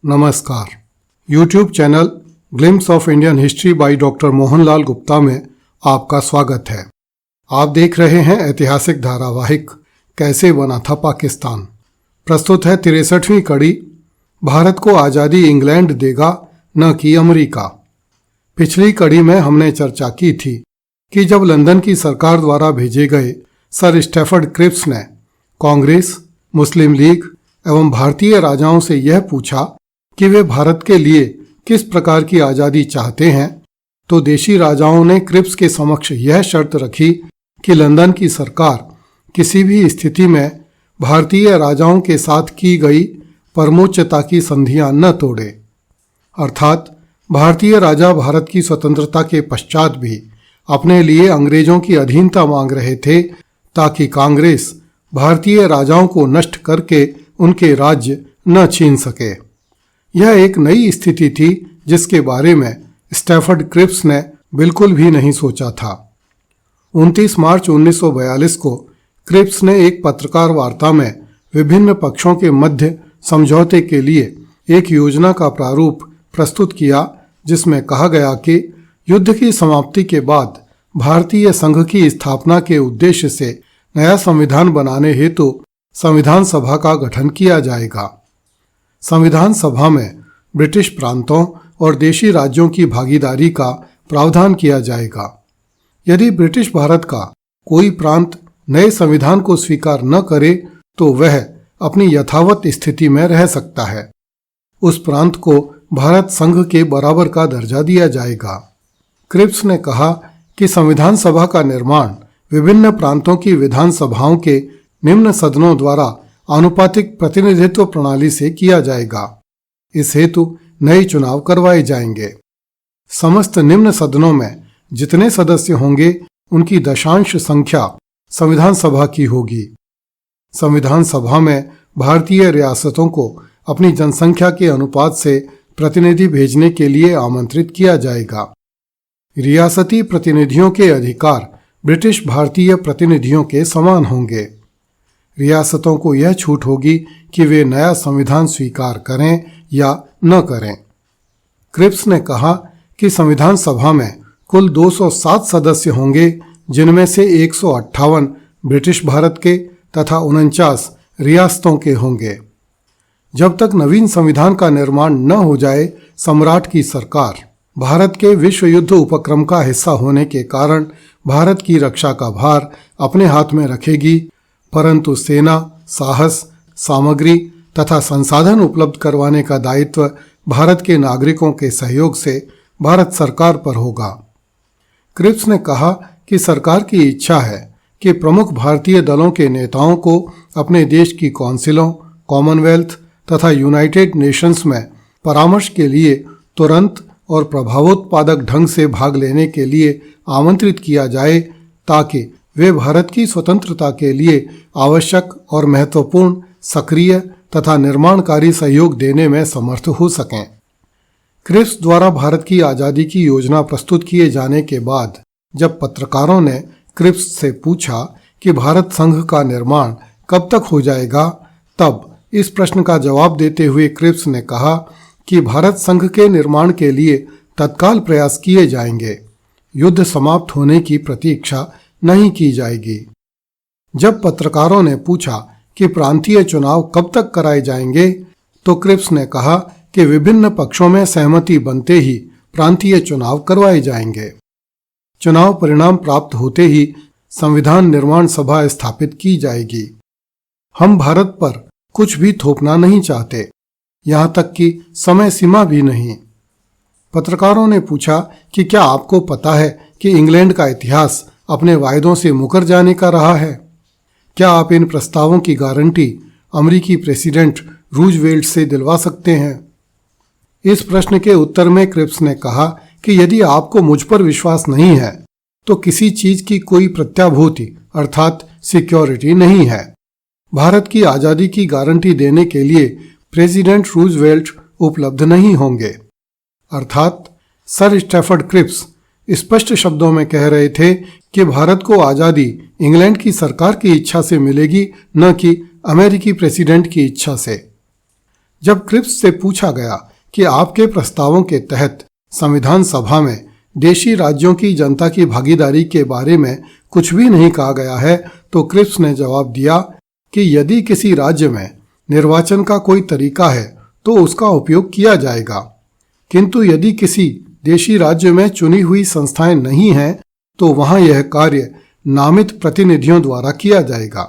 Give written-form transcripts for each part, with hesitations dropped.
नमस्कार। YouTube channel glimpse of Indian history by doctor Mohanlal Gupta में आपका स्वागत है। आप देख रहे हैं ऐतिहासिक धारावाहिक कैसे बना था पाकिस्तान। प्रस्तुत है 63वीं कड़ी, भारत को आज़ादी इंग्लैंड देगा न कि अमेरिका। पिछली कड़ी में हमने चर्चा की थी कि जब लंदन की सरकार द्वारा भेजे गए सर स्टैफर्ड क्रिप्स ने कांग्रेस, मुस्लिम लीग एवं भारतीय राजाओं से यह पूछा कि वे भारत के लिए किस प्रकार की आज़ादी चाहते हैं, तो देशी राजाओं ने क्रिप्स के समक्ष यह शर्त रखी कि लंदन की सरकार किसी भी स्थिति में भारतीय राजाओं के साथ की गई परमोच्चता की संधियां न तोड़े। अर्थात भारतीय राजा भारत की स्वतंत्रता के पश्चात भी अपने लिए अंग्रेजों की अधीनता मांग रहे थे, ताकि कांग्रेस भारतीय राजाओं को नष्ट करके उनके राज्य न छीन सके। यह एक नई स्थिति थी जिसके बारे में स्टैफर्ड क्रिप्स ने बिल्कुल भी नहीं सोचा था। 29 मार्च 1942 को क्रिप्स ने एक पत्रकार वार्ता में विभिन्न पक्षों के मध्य समझौते के लिए एक योजना का प्रारूप प्रस्तुत किया, जिसमें कहा गया कि युद्ध की समाप्ति के बाद भारतीय संघ की स्थापना के उद्देश्य से नया संविधान बनाने हेतु संविधान सभा का गठन किया जाएगा। संविधान सभा में ब्रिटिश प्रांतों और देशी राज्यों की भागीदारी का प्रावधान किया जाएगा। यदि ब्रिटिश भारत का कोई प्रांत नए संविधान को स्वीकार न करे तो वह अपनी यथावत स्थिति में रह सकता है। उस प्रांत को भारत संघ के बराबर का दर्जा दिया जाएगा। क्रिप्स ने कहा कि संविधान सभा का निर्माण विभिन्न प्रांतों की विधानसभाओं के निम्न सदनों द्वारा आनुपातिक प्रतिनिधित्व प्रणाली से किया जाएगा। इस हेतु नए चुनाव करवाए जाएंगे। समस्त निम्न सदनों में जितने सदस्य होंगे उनकी दशांश संख्या संविधान सभा की होगी। संविधान सभा में भारतीय रियासतों को अपनी जनसंख्या के अनुपात से प्रतिनिधि भेजने के लिए आमंत्रित किया जाएगा। रियासती प्रतिनिधियों के अधिकार ब्रिटिश भारतीय प्रतिनिधियों के समान होंगे। रियासतों को यह छूट होगी कि वे नया संविधान स्वीकार करें या न करें। क्रिप्स ने कहा कि संविधान सभा में कुल 207 सदस्य होंगे, जिनमें से 158 ब्रिटिश भारत के तथा 49 रियासतों के होंगे। जब तक नवीन संविधान का निर्माण न हो जाए, सम्राट की सरकार भारत के विश्व युद्ध उपक्रम का हिस्सा होने के कारण भारत की रक्षा का भार अपने हाथ में रखेगी, परंतु सेना, साहस, सामग्री तथा संसाधन उपलब्ध करवाने का दायित्व भारत के नागरिकों के सहयोग से भारत सरकार पर होगा। क्रिप्स ने कहा कि सरकार की इच्छा है कि प्रमुख भारतीय दलों के नेताओं को अपने देश की कौंसिलों, कॉमनवेल्थ तथा यूनाइटेड नेशंस में परामर्श के लिए तुरंत और प्रभावोत्पादक ढंग से भाग लेने के लिए आमंत्रित किया जाए, ताकि वे भारत की स्वतंत्रता के लिए आवश्यक और महत्वपूर्ण सक्रिय तथा निर्माणकारी सहयोग देने में समर्थ हो सकें। क्रिप्स द्वारा भारत की आज़ादी की योजना प्रस्तुत किए जाने के बाद जब पत्रकारों ने क्रिप्स से पूछा कि भारत संघ का निर्माण कब तक हो जाएगा, तब इस प्रश्न का जवाब देते हुए क्रिप्स ने कहा कि भारत संघ के निर्माण के लिए तत्काल प्रयास किए जाएंगे। युद्ध समाप्त होने की प्रतीक्षा नहीं की जाएगी। जब पत्रकारों ने पूछा कि प्रांतीय चुनाव कब तक कराए जाएंगे, तो क्रिप्स ने कहा कि विभिन्न पक्षों में सहमति बनते ही प्रांतीय चुनाव करवाए जाएंगे। चुनाव परिणाम प्राप्त होते ही संविधान निर्माण सभा स्थापित की जाएगी। हम भारत पर कुछ भी थोपना नहीं चाहते, यहाँ तक कि समय सीमा भी नहीं। पत्रकारों ने पूछा कि क्या आपको पता है कि इंग्लैंड का इतिहास अपने वायदों से मुकर जाने का रहा है? क्या आप इन प्रस्तावों की गारंटी अमेरिकी प्रेसिडेंट रूजवेल्ट से दिलवा सकते हैं? इस प्रश्न के उत्तर में क्रिप्स ने कहा कि यदि आपको मुझ पर विश्वास नहीं है तो किसी चीज की कोई प्रत्याभूति अर्थात सिक्योरिटी नहीं है। भारत की आज़ादी की गारंटी देने के लिए प्रेसिडेंट रूजवेल्ट उपलब्ध नहीं होंगे। अर्थात सर स्टैफर्ड क्रिप्स स्पष्ट शब्दों में कह रहे थे कि भारत को आज़ादी इंग्लैंड की सरकार की इच्छा से मिलेगी, न कि अमेरिकी प्रेसिडेंट की इच्छा से। जब क्रिप्स से पूछा गया कि आपके प्रस्तावों के तहत संविधान सभा में देशी राज्यों की जनता की भागीदारी के बारे में कुछ भी नहीं कहा गया है, तो क्रिप्स ने जवाब दिया कि यदि किसी राज्य में निर्वाचन का कोई तरीका है तो उसका उपयोग किया जाएगा, किंतु यदि किसी देशी राज्य में चुनी हुई संस्थाएं नहीं हैं तो वहां यह कार्य नामित प्रतिनिधियों द्वारा किया जाएगा,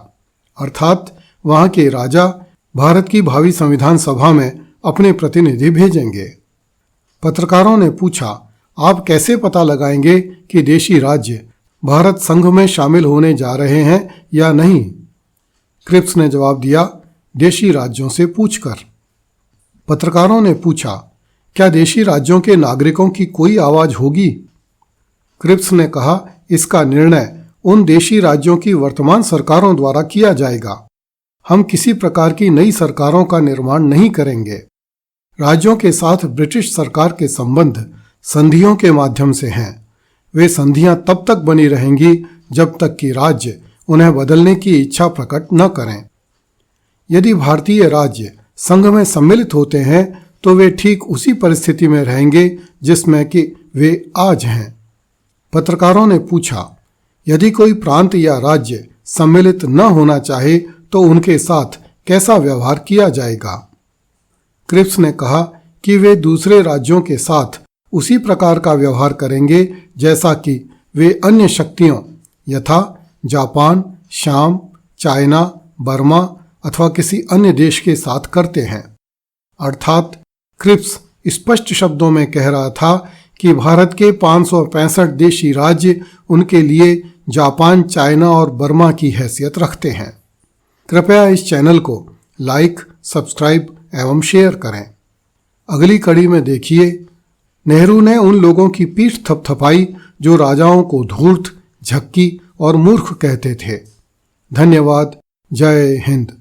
अर्थात वहां के राजा भारत की भावी संविधान सभा में अपने प्रतिनिधि भेजेंगे। पत्रकारों ने पूछा, आप कैसे पता लगाएंगे कि देशी राज्य भारत संघ में शामिल होने जा रहे हैं या नहीं? क्रिप्स ने जवाब दिया, देशी राज्यों से पूछकर। पत्रकारों ने पूछा, क्या देशी राज्यों के नागरिकों की कोई आवाज होगी? क्रिप्स ने कहा, इसका निर्णय उन देशी राज्यों की वर्तमान सरकारों द्वारा किया जाएगा। हम किसी प्रकार की नई सरकारों का निर्माण नहीं करेंगे। राज्यों के साथ ब्रिटिश सरकार के संबंध संधियों के माध्यम से हैं। वे संधियां तब तक बनी रहेंगी जब तक कि राज्य उन्हें बदलने की इच्छा प्रकट न करें। यदि भारतीय राज्य संघ में सम्मिलित होते हैं तो वे ठीक उसी परिस्थिति में रहेंगे जिसमें कि वे आज हैं। पत्रकारों ने पूछा, यदि कोई प्रांत या राज्य सम्मिलित न होना चाहे तो उनके साथ कैसा व्यवहार किया जाएगा? क्रिप्स ने कहा कि वे दूसरे राज्यों के साथ उसी प्रकार का व्यवहार करेंगे जैसा कि वे अन्य शक्तियों यथा जापान, शाम, चाइना, बर्मा अथवा किसी अन्य देश के साथ करते हैं। अर्थात क्रिप्स स्पष्ट शब्दों में कह रहा था कि भारत के 565 देशी राज्य उनके लिए जापान, चाइना और बर्मा की हैसियत रखते हैं। कृपया इस चैनल को लाइक, सब्सक्राइब एवं शेयर करें। अगली कड़ी में देखिए, नेहरू ने उन लोगों की पीठ थपथपाई जो राजाओं को धूर्त, झक्की और मूर्ख कहते थे। धन्यवाद। जय हिंद।